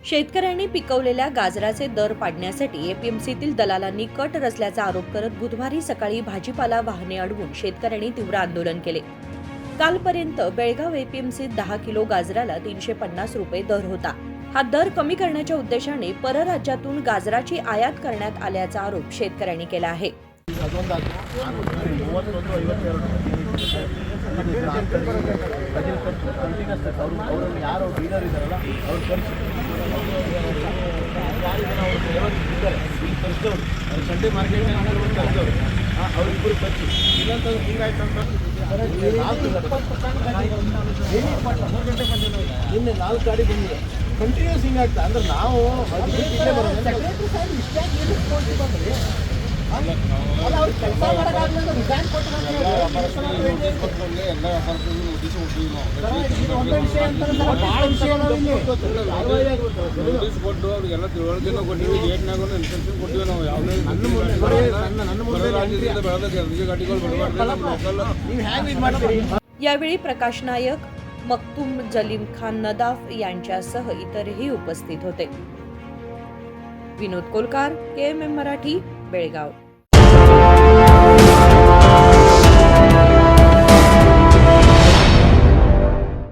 शेतकऱ्यांनी पिकवलेल्या गाजराचे दर पाडण्यासाठी एपीएमसीतील दलालांनी कट रचल्याचा आरोप करत बुधवारी सकाळी भाजीपाला वाहने अडवून शेतकऱ्यांनी तीव्र आंदोलन केले। कालपर्यंत बेळगाव एपीएमसीत 10 किलो गाजराला 350 रुपये दर होता। हा दर कमी करण्याच्या उद्देशाने परराज्यातून गाजराची आयात करण्यात आल्याचा आरोप शेतकऱ्यांनी केला आहे। ಸಂಡೆ ಮಾರ್ಕೆಟ್ ಅವರಿಬ್ಬರು ಖರ್ಚು ಇಲ್ಲಂತ ಹಿಂಗಾಯ್ತಂತ 4 ಗಾಡಿ ಬಂದಿದೆ ಕಂಟಿನ್ಯೂಸ್ ಹಿಂಗಾಗ್ತದೆ ಅಂದ್ರೆ ನಾವು यावेळी प्रकाश नायक, मक्तूम जलीम खान नदाफ यांच्यासह इतरही उपस्थित होते। विनोद कोलकार, KMM मराठी, बेळगाव।